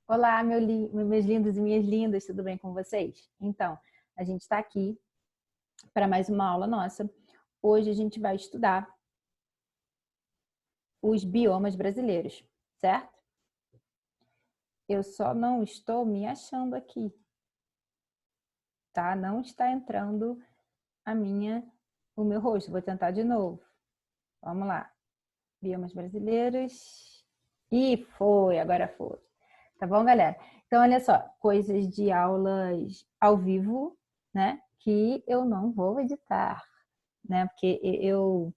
Olá, meus lindos e minhas lindas, tudo bem com vocês? Então, a gente está aqui para mais uma aula nossa. Hoje a gente vai estudar os biomas brasileiros, certo? Eu só não estou me achando aqui, tá? Não está entrando o meu rosto. Vou tentar de novo. Vamos lá. Biomas brasileiros. E foi, agora foi. Tá bom, galera? Então, olha só, coisas de aulas ao vivo, né? Que eu não vou editar, né? Porque eu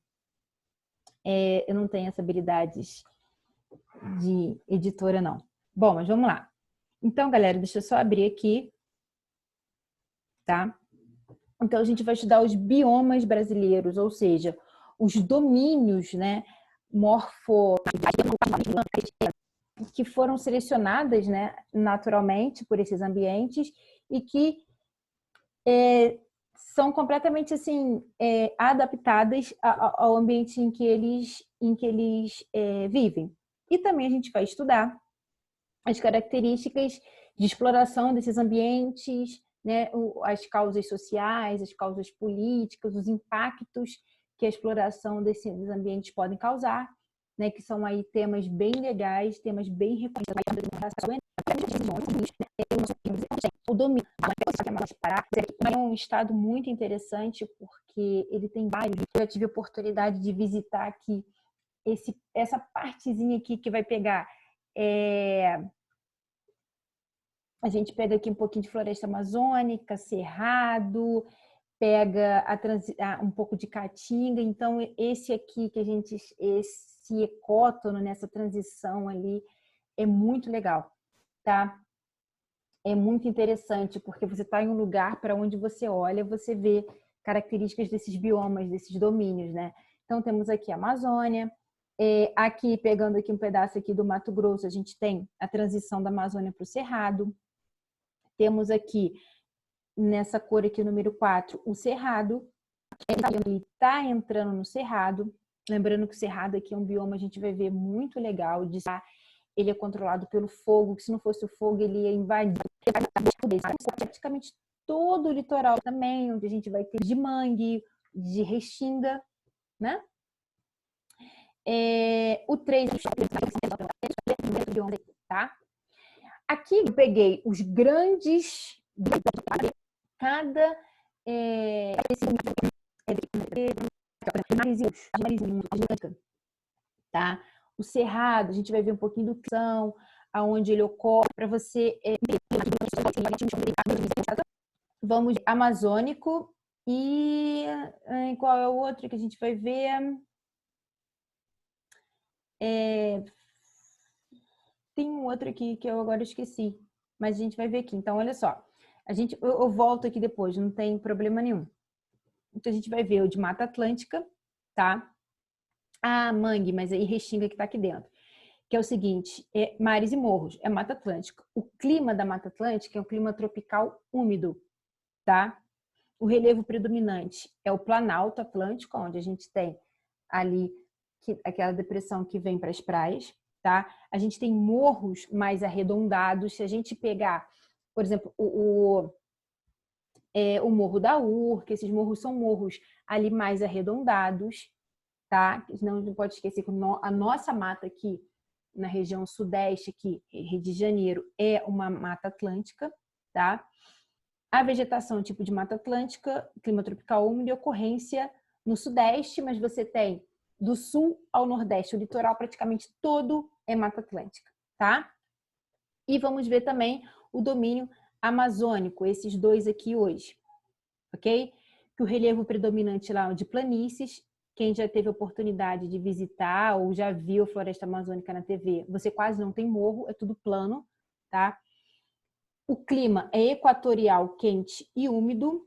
não tenho essa habilidades de editora, não. Bom, mas vamos lá. Então, galera, deixa eu só abrir aqui, tá? Então, a gente vai estudar os biomas brasileiros, ou seja, os domínios, né? Que foram selecionadas, né, naturalmente por esses ambientes e que são completamente assim adaptadas ao ambiente em que eles vivem. E também a gente vai estudar as características de exploração desses ambientes, né, as causas sociais, as causas políticas, os impactos que a exploração desses ambientes podem causar, né, que são aí temas bem legais, temas bem reconhecidos. O domínio é um estado muito interessante porque ele tem vários. Eu já tive a oportunidade de visitar aqui essa partezinha aqui que vai pegar. A gente pega aqui um pouquinho de floresta amazônica, cerrado, pega um pouco de caatinga. Então, esse aqui esse ecótono nessa transição ali é muito legal, tá? É muito interessante, porque você está em um lugar para onde você olha, você vê características desses biomas, desses domínios, né? Então, temos aqui a Amazônia, aqui, pegando aqui um pedaço aqui do Mato Grosso, a gente tem a transição da Amazônia para o Cerrado. Temos aqui, nessa cor aqui, número 4, o Cerrado. Ele está entrando no Cerrado. Lembrando que o Cerrado aqui é um bioma, a gente vai ver muito legal de estar. Ele é controlado pelo fogo, que se não fosse o fogo, ele ia invadir praticamente todo o litoral também, onde a gente vai ter de mangue, de restinga, né? O 3, tá? Aqui eu peguei os grandes, cada tá? O cerrado, a gente vai ver um pouquinho do são, aonde ele ocorre, para você vamos amazônico e qual é o outro que a gente vai ver? Tem um outro aqui que eu agora esqueci, mas a gente vai ver aqui. Então, olha só, eu volto aqui depois, não tem problema nenhum. Então, a gente vai ver o de Mata Atlântica, tá? Ah, mangue, mas aí restinga que tá aqui dentro. Que é o seguinte, mares e morros, é Mata Atlântica. O clima da Mata Atlântica é um clima tropical úmido, tá? O relevo predominante é o Planalto Atlântico, onde a gente tem ali aquela depressão que vem para as praias, tá? A gente tem morros mais arredondados. Se a gente pegar, por exemplo, o Morro da Urca, esses morros são morros ali mais arredondados, tá? Não pode esquecer que a nossa mata aqui, na região sudeste, aqui, Rio de Janeiro, é uma mata atlântica, tá? A vegetação tipo de mata atlântica, clima tropical úmido e ocorrência no sudeste, mas você tem do sul ao nordeste, o litoral praticamente todo é mata atlântica, tá? E vamos ver também o domínio amazônico, esses dois aqui hoje, ok? Que o relevo predominante lá de planícies, quem já teve a oportunidade de visitar ou já viu a floresta amazônica na TV, você quase não tem morro, é tudo plano, tá? O clima é equatorial, quente e úmido,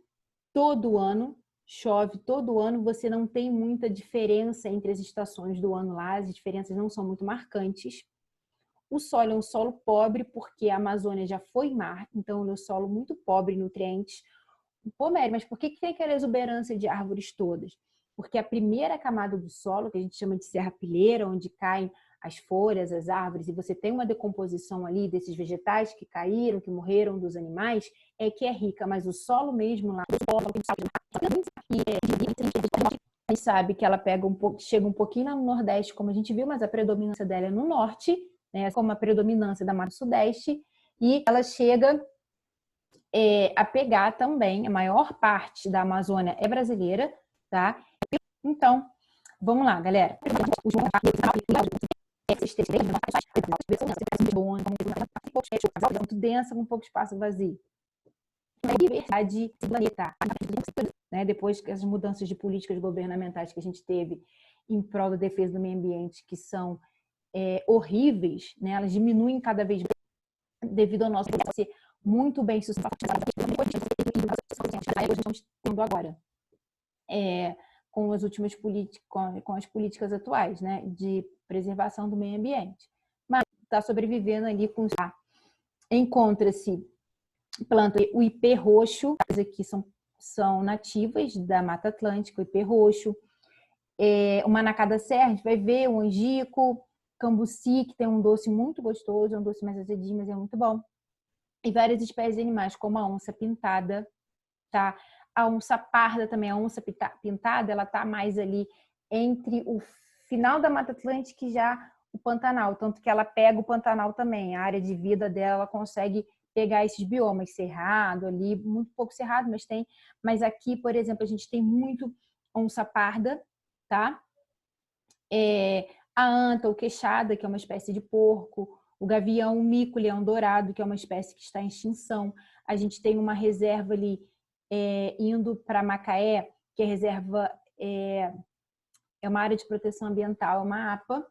todo ano, chove todo ano, você não tem muita diferença entre as estações do ano lá, as diferenças não são muito marcantes. O solo é um solo pobre, porque a Amazônia já foi mar, então é um solo muito pobre em nutrientes. Pô, Mary, mas por que tem aquela exuberância de árvores todas? Porque a primeira camada do solo, que a gente chama de serrapilheira, onde caem as folhas, as árvores, e você tem uma decomposição ali desses vegetais que caíram, que morreram dos animais, é que é rica, mas o solo mesmo lá, a gente sabe que ela pega chega um pouquinho lá no Nordeste, como a gente viu, mas a predominância dela é no Norte, né, como a predominância da Mata Sudeste, e ela chega a pegar também, a maior parte da Amazônia é brasileira, tá? Então, vamos lá, galera. Muito densa, com pouco espaço vazio. A diversidade do planeta, né? Depois que as mudanças de políticas governamentais que a gente teve em prol da defesa do meio ambiente, que são horríveis, né? Elas diminuem cada vez mais devido ao nosso ser muito bem sucedido agora. Com as últimas com as políticas atuais, né, de preservação do meio ambiente. Mas está sobrevivendo ali com... Encontra-se planta, o ipê roxo, que aqui são nativas da Mata Atlântica, o ipê roxo, o manacá da serra, a gente vai ver o angico, cambuci, que tem um doce muito gostoso, é um doce mais azedinho, mas é muito bom. E várias espécies de animais, como a onça pintada, tá? A onça parda também, a onça pintada, ela tá mais ali entre o final da Mata Atlântica e já o Pantanal, tanto que ela pega o Pantanal também, a área de vida dela, ela consegue pegar esses biomas, cerrado ali, muito pouco cerrado, mas aqui, por exemplo, a gente tem muito onça parda, tá? A anta, ou queixada, que é uma espécie de porco, o gavião, o mico-leão dourado, que é uma espécie que está em extinção. A gente tem uma reserva ali indo para Macaé, que a reserva é uma área de proteção ambiental, uma APA,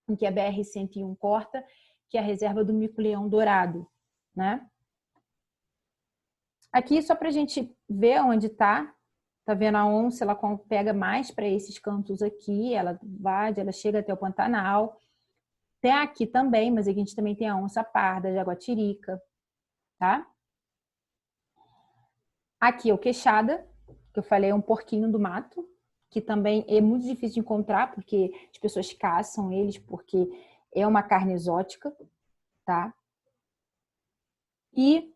em que a BR-101 corta, que é a reserva do mico-leão dourado, né? Aqui, só para a gente ver onde está, tá vendo a onça, ela pega mais para esses cantos aqui, ela chega até o Pantanal. Tem aqui também, mas aqui a gente também tem a onça parda, a jaguatirica, tá? Aqui é o queixada, que eu falei, é um porquinho do mato, que também é muito difícil de encontrar, porque as pessoas caçam eles, porque é uma carne exótica, tá? E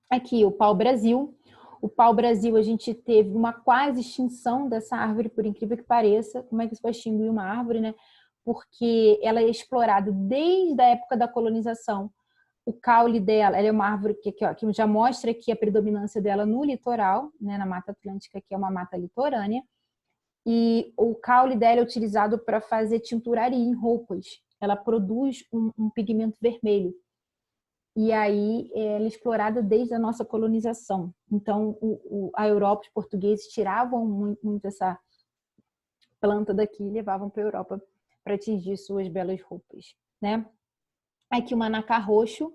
aqui o pau-brasil. O pau-brasil, a gente teve uma quase extinção dessa árvore, por incrível que pareça. Como é que você vai extinguir uma árvore, né? Porque ela é explorada desde a época da colonização. O caule dela, ela é uma árvore que já mostra aqui a predominância dela no litoral, né, na Mata Atlântica, que é uma mata litorânea. E o caule dela é utilizado para fazer tinturaria em roupas. Ela produz um pigmento vermelho. E aí ela é explorada desde a nossa colonização. Então, a Europa, os portugueses tiravam muito essa planta daqui e levavam para a Europa para atingir suas belas roupas, né? Aqui o manacá roxo,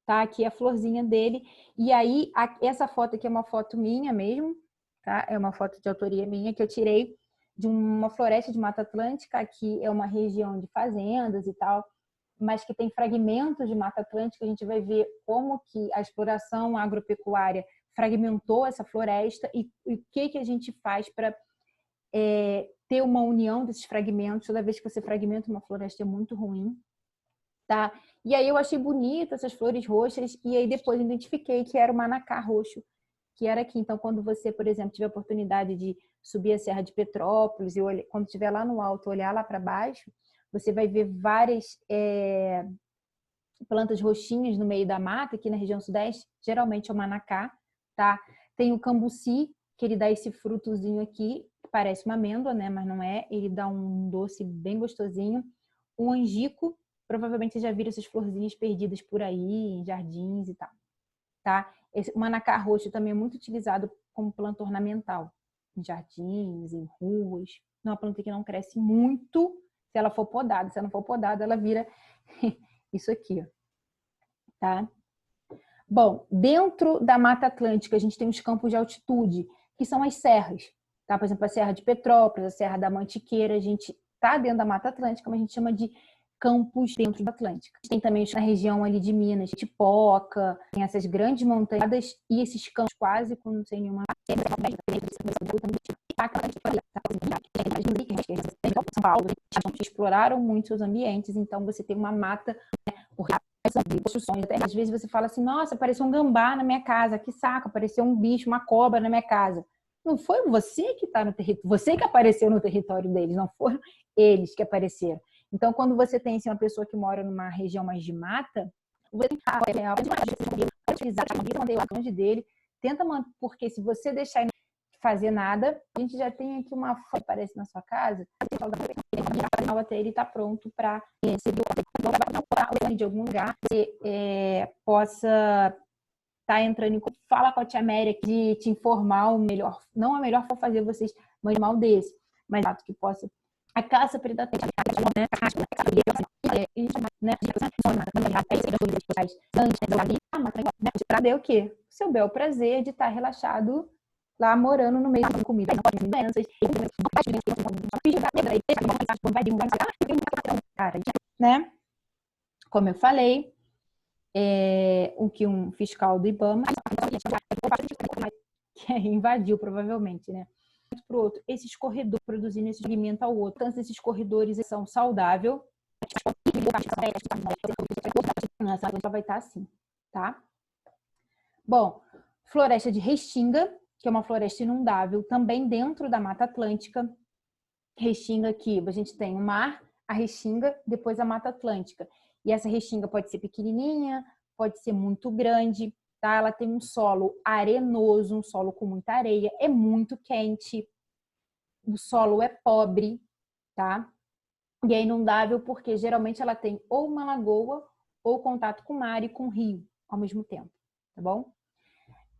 tá? Aqui é a florzinha dele. E aí, essa foto aqui é uma foto minha mesmo, tá? É uma foto de autoria minha que eu tirei de uma floresta de Mata Atlântica. Aqui é uma região de fazendas e tal, mas que tem fragmentos de Mata Atlântica. A gente vai ver como que a exploração agropecuária fragmentou essa floresta e o que a gente faz para ter uma união desses fragmentos. Toda vez que você fragmenta uma floresta é muito ruim, tá? E aí eu achei bonito essas flores roxas e aí depois identifiquei que era o manacá roxo, que era aqui. Então, quando você, por exemplo, tiver a oportunidade de subir a Serra de Petrópolis e quando estiver lá no alto, olhar lá para baixo, você vai ver várias plantas roxinhas no meio da mata, aqui na região sudeste, geralmente é o manacá, tá? Tem o cambuci, que ele dá esse frutozinho aqui, que parece uma amêndoa, né? Mas não é, ele dá um doce bem gostosinho. O angico, provavelmente vocês já viram essas florzinhas perdidas por aí, em jardins e tal, tá? O manacá roxo também é muito utilizado como planta ornamental, em jardins, em ruas. É uma planta que não cresce muito se ela for podada. Se ela não for podada, ela vira isso aqui, ó, tá? Bom, dentro da Mata Atlântica, a gente tem os campos de altitude, que são as serras, tá? Por exemplo, a Serra de Petrópolis, a Serra da Mantiqueira, a gente tá dentro da Mata Atlântica, mas a gente chama de campos dentro da Atlântica. Tem também na região ali de Minas, Tipoca, tem essas grandes montanhas e esses campos quase não tem nenhuma Paulo, exploraram muito seus ambientes, então você tem uma mata, né, por construções. Até às vezes você fala assim, nossa, apareceu um gambá na minha casa, que saco, apareceu um bicho, uma cobra na minha casa. Não foi você que está no território, você que apareceu no território deles, não foram eles que apareceram. Então, quando você tem assim, uma pessoa que mora numa região mais de mata, você tem que manter longe dele, tenta manter, porque se você deixar ele fazer nada, a gente já tem aqui uma foto que aparece na sua casa, até ele está pronto para receber de algum lugar, você possa estar entrando em fala com a tia Mary de te informar o melhor, não a melhor for fazer vocês um mal desse, mas que possa a caça predatória, para ter o quê? O seu bel prazer de estar relaxado lá morando no meio da comida, doenças, né? Como eu falei, o que um fiscal do IBAMA que invadiu provavelmente, né? Para o outro, esses corredores produzindo esse segmento ao outro, tanto esses corredores são saudáveis, ela vai estar assim, tá? Bom, floresta de Restinga, que é uma floresta inundável, também dentro da Mata Atlântica. Restinga aqui, a gente tem o mar, a Restinga, depois a Mata Atlântica. E essa Restinga pode ser pequenininha, pode ser muito grande, tá? Ela tem um solo arenoso, um solo com muita areia, é muito quente, o solo é pobre, tá? E é inundável porque geralmente ela tem ou uma lagoa ou contato com o mar e com o rio ao mesmo tempo, tá bom?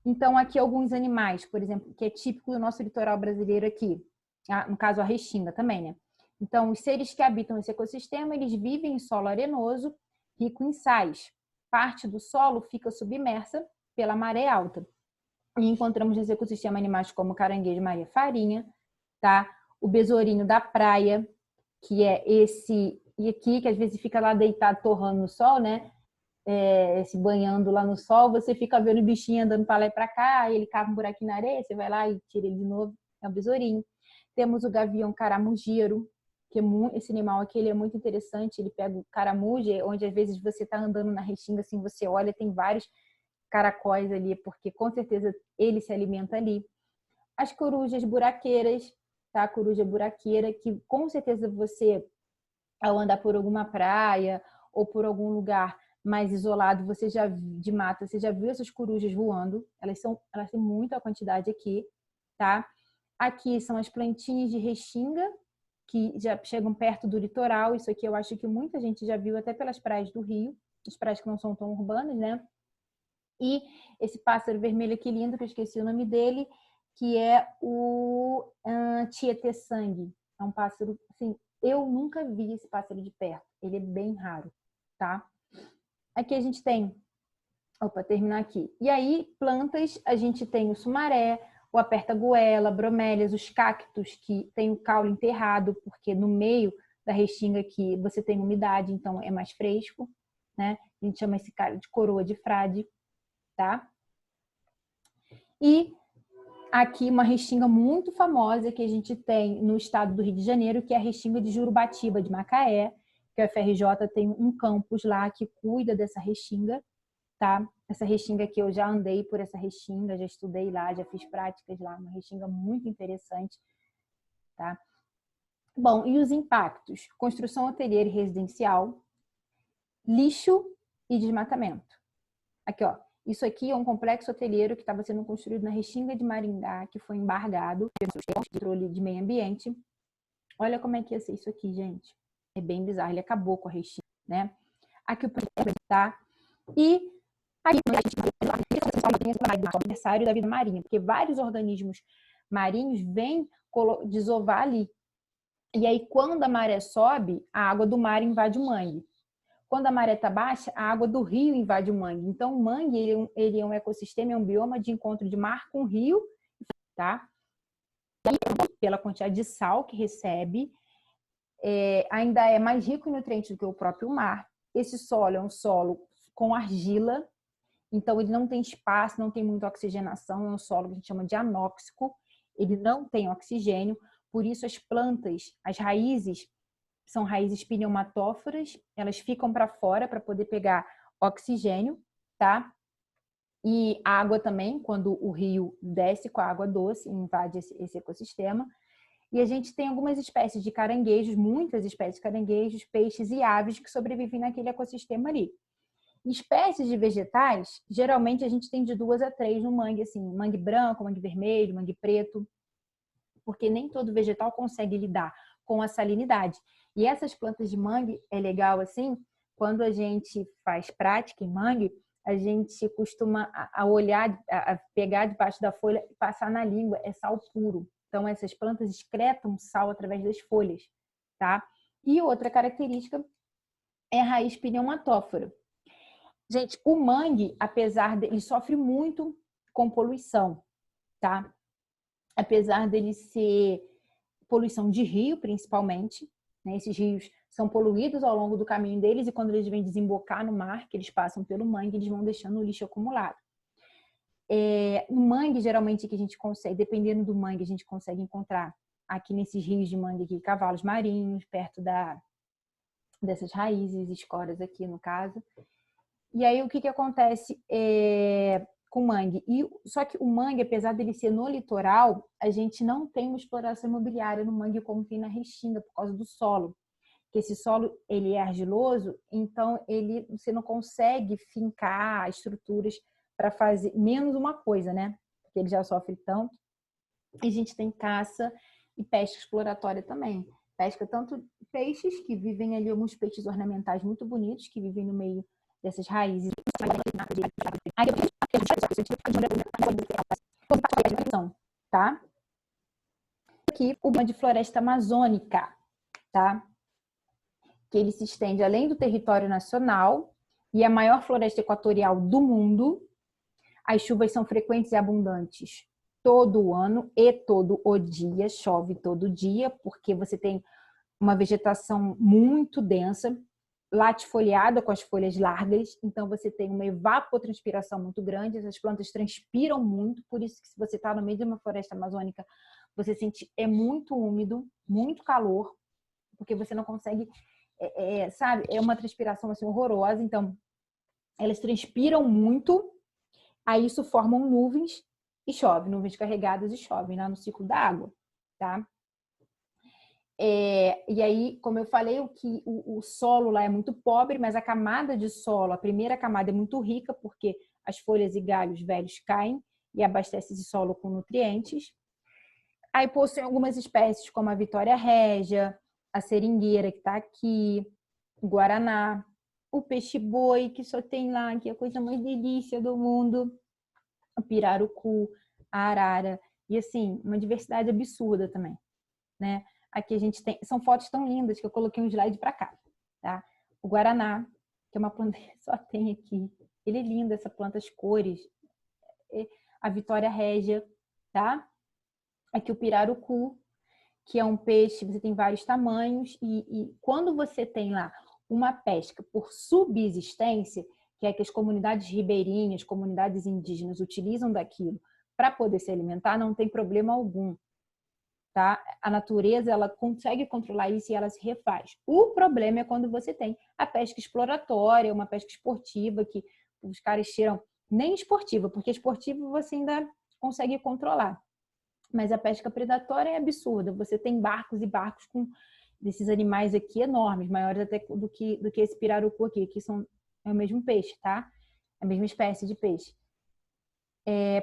Então, aqui alguns animais, por exemplo, que é típico do nosso litoral brasileiro aqui, no caso a Restinga também, né? Então, os seres que habitam esse ecossistema, eles vivem em solo arenoso, rico em sais. Parte do solo fica submersa pela maré alta. E encontramos nesse ecossistema animais como caranguejo Maria Farinha, tá? O besourinho da praia, que é esse e aqui, que às vezes fica lá deitado torrando no sol, né? Se banhando lá no sol, você fica vendo o bichinho andando para lá e para cá, ele cava um buraquinho na areia, você vai lá e tira ele de novo, é um besourinho. Temos o gavião caramujeiro, que esse animal aqui ele é muito interessante, ele pega o caramujo, onde às vezes você está andando na restinga, assim, você olha, tem vários caracóis ali, porque com certeza ele se alimenta ali. As corujas buraqueiras, tá? A coruja buraqueira, que com certeza você, ao andar por alguma praia ou por algum lugar mais isolado, você já de mata, você já viu essas corujas voando? Elas têm muita quantidade aqui, tá? Aqui são as plantinhas de restinga, que já chegam perto do litoral. Isso aqui eu acho que muita gente já viu até pelas praias do Rio, as praias que não são tão urbanas, né? E esse pássaro vermelho aqui lindo, que eu esqueci o nome dele, que é o tietê-sangue. É um pássaro, assim, eu nunca vi esse pássaro de perto. Ele é bem raro, tá? Aqui a gente tem, terminar aqui. E aí, plantas, a gente tem o sumaré, o aperta-goela, bromélias, os cactos que tem o caule enterrado, porque no meio da restinga aqui você tem umidade, então é mais fresco, né? A gente chama esse cara de coroa de frade, tá? E aqui uma restinga muito famosa que a gente tem no estado do Rio de Janeiro, que é a restinga de Jurubatiba, de Macaé, que a FRJ tem um campus lá que cuida dessa restinga, tá? Essa restinga aqui, eu já andei por essa restinga, já estudei lá, já fiz práticas lá, uma restinga muito interessante, tá? Bom, e os impactos? Construção hoteleira e residencial, lixo e desmatamento. Aqui, ó, isso aqui é um complexo hoteleiro que estava sendo construído na Restinga de Maringá, que foi embargado pelo controle de meio ambiente. Olha como é que ia ser isso aqui, gente. É bem bizarro, ele acabou com a Restinga, né? Aqui o problema tá. E aqui o aniversário da vida marinha, porque vários organismos marinhos vêm desovar ali. E aí, quando a maré sobe, a água do mar invade o mangue. Quando a maré está baixa, a água do rio invade o mangue. Então, o mangue ele é um ecossistema, é um bioma de encontro de mar com rio, tá? E pela quantidade de sal que recebe, ainda é mais rico em nutrientes do que o próprio mar. Esse solo é um solo com argila, então ele não tem espaço, não tem muita oxigenação, é um solo que a gente chama de anóxico, ele não tem oxigênio, por isso as plantas, as raízes, são raízes pneumatóforas, elas ficam para fora para poder pegar oxigênio, tá? E água também, quando o rio desce com a água doce, invade esse ecossistema. E a gente tem algumas espécies de caranguejos, muitas espécies de caranguejos, peixes e aves que sobrevivem naquele ecossistema ali. Espécies de vegetais, geralmente a gente tem de 2 a 3 no mangue, assim, mangue branco, mangue vermelho, mangue preto, porque nem todo vegetal consegue lidar com a salinidade. E essas plantas de mangue é legal assim, quando a gente faz prática em mangue, a gente costuma a olhar, a pegar debaixo da folha e passar na língua, é sal puro. Então essas plantas excretam sal através das folhas, tá? E outra característica é a raiz pneumatófora. Gente, o mangue, apesar de ele sofre muito com poluição, tá? Apesar dele ser poluição de rio, principalmente, né? Esses rios são poluídos ao longo do caminho deles e quando eles vêm desembocar no mar, que eles passam pelo mangue, eles vão deixando o lixo acumulado. No mangue, geralmente, que a gente consegue, dependendo do mangue, a gente consegue encontrar aqui nesses rios de mangue aqui, cavalos marinhos, perto dessas raízes, escoras aqui no caso. E aí o que acontece com o mangue? Só que o mangue, apesar dele ser no litoral, a gente não tem uma exploração imobiliária no mangue como tem na Restinga, por causa do solo. Que esse solo ele é argiloso, então você não consegue fincar estruturas para fazer menos uma coisa, né? Porque ele já sofre tanto. E a gente tem caça e pesca exploratória também. Pesca tanto peixes que vivem ali, alguns peixes ornamentais muito bonitos que vivem no meio dessas raízes. Tá? Aqui o de floresta amazônica, tá? Que ele se estende além do território nacional e é a maior floresta equatorial do mundo. As chuvas são frequentes e abundantes todo o ano e todo o dia, chove todo dia, porque você tem uma vegetação muito densa, latifoliada com as folhas largas, então você tem uma evapotranspiração muito grande, essas plantas transpiram muito, por isso que se você está no meio de uma floresta amazônica, você sente muito úmido, muito calor, porque você não consegue, sabe, é uma transpiração assim horrorosa, então elas transpiram muito, aí isso formam nuvens e chove, nuvens carregadas e chove lá no ciclo da água, tá? E aí, como eu falei, o solo lá é muito pobre, mas a camada de solo, a primeira camada é muito rica, porque as folhas e galhos velhos caem e abastece esse solo com nutrientes. Aí possuem algumas espécies, como a Vitória régia, a seringueira, que está aqui, o guaraná, o peixe-boi, que só tem lá, que é a coisa mais delícia do mundo, o pirarucu, a arara, e assim, uma diversidade absurda também, né? Aqui a gente tem, são fotos tão lindas que eu coloquei um slide para cá, tá? O guaraná, que é uma planta que só tem aqui. Ele é lindo, essa planta, as cores. A Vitória régia, tá? Aqui o pirarucu, que é um peixe, você tem vários tamanhos e quando você tem lá uma pesca por subsistência, que é que as comunidades ribeirinhas, comunidades indígenas utilizam daquilo para poder se alimentar, não tem problema algum. Tá? A natureza ela consegue controlar isso e ela se refaz. O problema é quando você tem a pesca exploratória, uma pesca esportiva que os caras tiram, nem esportiva, porque esportiva você ainda consegue controlar. Mas a pesca predatória é absurda. Você tem barcos e barcos com desses animais aqui enormes, maiores até do que esse pirarucu aqui, que é o mesmo peixe, tá? A mesma espécie de peixe.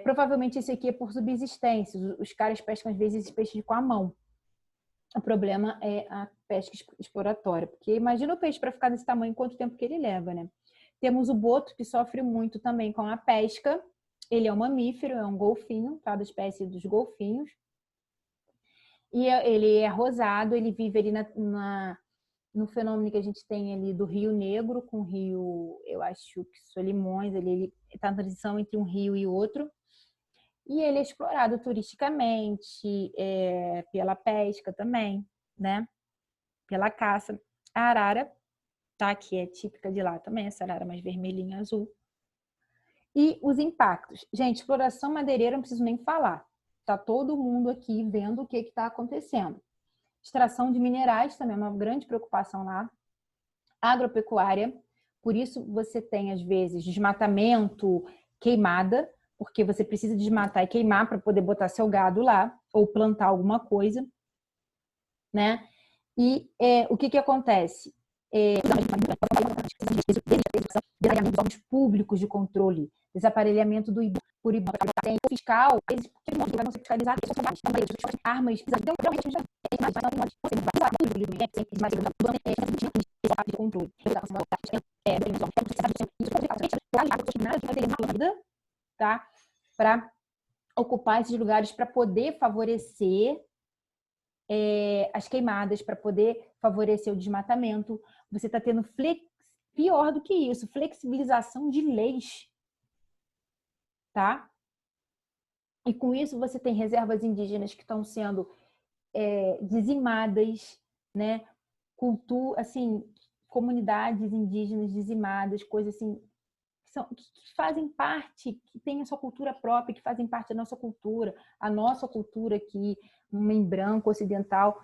Provavelmente esse aqui é por subsistência. Os caras pescam às vezes esse peixe com a mão. O problema é a pesca exploratória, porque imagina o peixe para ficar desse tamanho, quanto tempo que ele leva, né? Temos o boto, que sofre muito também com a pesca. Ele é um mamífero, é um golfinho, tá? Da espécie dos golfinhos. E ele é rosado, ele vive ali no fenômeno que a gente tem ali do Rio Negro com o Rio, eu acho que Solimões, ele está na transição entre um rio e outro. E ele é explorado turisticamente, pela pesca também, né? Pela caça. A arara, tá? Que é típica de lá também, essa arara mais vermelhinha, azul. E os impactos. Gente, exploração madeireira não preciso nem falar, está todo mundo aqui vendo o que está acontecendo. Extração de minerais também é uma grande preocupação lá. Agropecuária, por isso você tem, às vezes, desmatamento, queimada, porque você precisa desmatar e queimar para poder botar seu gado lá, ou plantar alguma coisa, né? E o que acontece? Desaparelhamento dos órgãos públicos de controle, desaparelhamento do IBAMA por IBAMA, tem o fiscal, eles vão ser fiscalizados, armas, de controle. Tá? Para ocupar esses lugares, para poder favorecer as queimadas, para poder favorecer o desmatamento. Você está tendo pior do que isso, flexibilização de leis, tá? E com isso você tem reservas indígenas que estão sendo dizimadas, né? Assim, comunidades indígenas dizimadas, coisas assim que fazem parte, que têm a sua cultura própria, que fazem parte da nossa cultura, a nossa cultura aqui, em branco, ocidental.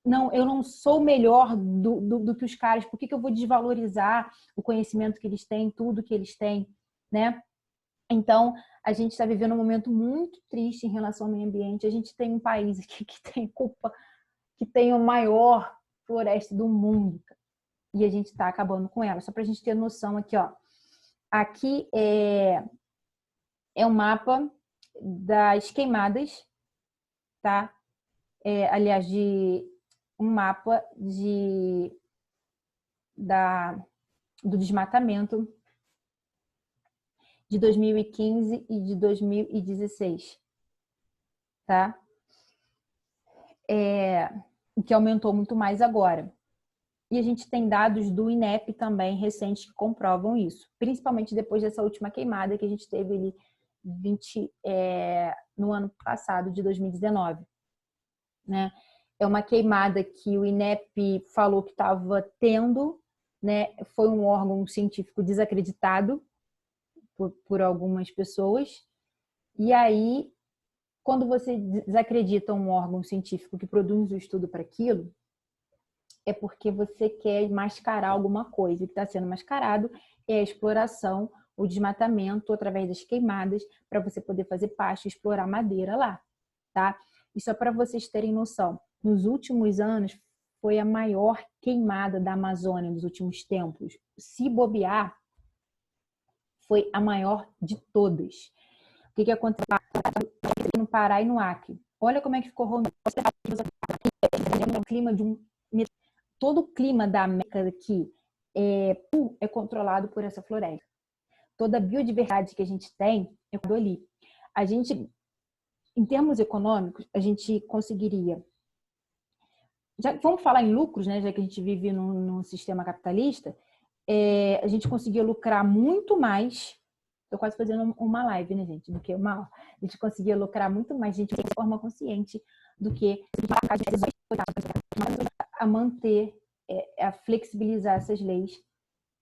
Não, eu não sou melhor do que os caras, por que eu vou desvalorizar o conhecimento que eles têm, tudo que eles têm, né? Então, a gente está vivendo um momento muito triste em relação ao meio ambiente. A gente tem um país aqui que tem culpa, que tem a maior floresta do mundo, e a gente está acabando com ela. Só para a gente ter noção aqui, ó. Aqui é um mapa das queimadas, tá? Aliás, um mapa do desmatamento de 2015 e de 2016, tá? Que aumentou muito mais agora. E a gente tem dados do INEP também recentes que comprovam isso, principalmente depois dessa última queimada que a gente teve ali no ano passado, de 2019. Né? É uma queimada que o INEP falou que estava tendo, né? Foi um órgão científico desacreditado por algumas pessoas. E aí, quando você desacredita um órgão científico que produz um estudo para aquilo, é porque você quer mascarar alguma coisa. O que está sendo mascarado é a exploração, o desmatamento através das queimadas, para você poder fazer pasto e explorar madeira lá, tá? E só para vocês terem noção, nos últimos anos foi a maior queimada da Amazônia nos últimos tempos. Se bobear, foi a maior de todas. O que aconteceu no Pará e no Acre? Olha como é que ficou Rondônia. O clima de todo o clima da América aqui é controlado por essa floresta. Toda a biodiversidade que a gente tem é ali. A gente, em termos econômicos, a gente conseguiria... vamos falar em lucros, né? Já que a gente vive num sistema capitalista, a gente conseguia lucrar muito mais. Estou quase fazendo uma live, né, gente? Do que uma aula. A gente conseguia lucrar muito mais, gente, de forma consciente, do que a manter, a flexibilizar essas leis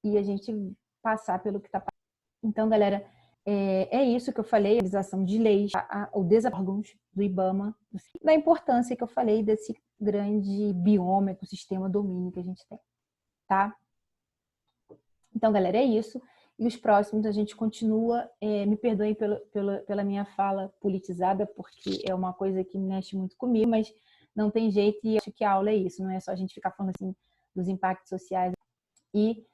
e a gente passar pelo que está passando. Então, galera, é isso que eu falei, a realização de leis, o desórgãos do IBAMA, da importância que eu falei desse grande bioma, ecossistema, domínio que a gente tem, tá? Então, galera, é isso. E os próximos a gente continua. Me perdoem pela minha fala politizada, porque é uma coisa que mexe muito comigo, mas não tem jeito, e acho que a aula é isso, não é só a gente ficar falando assim dos impactos sociais. E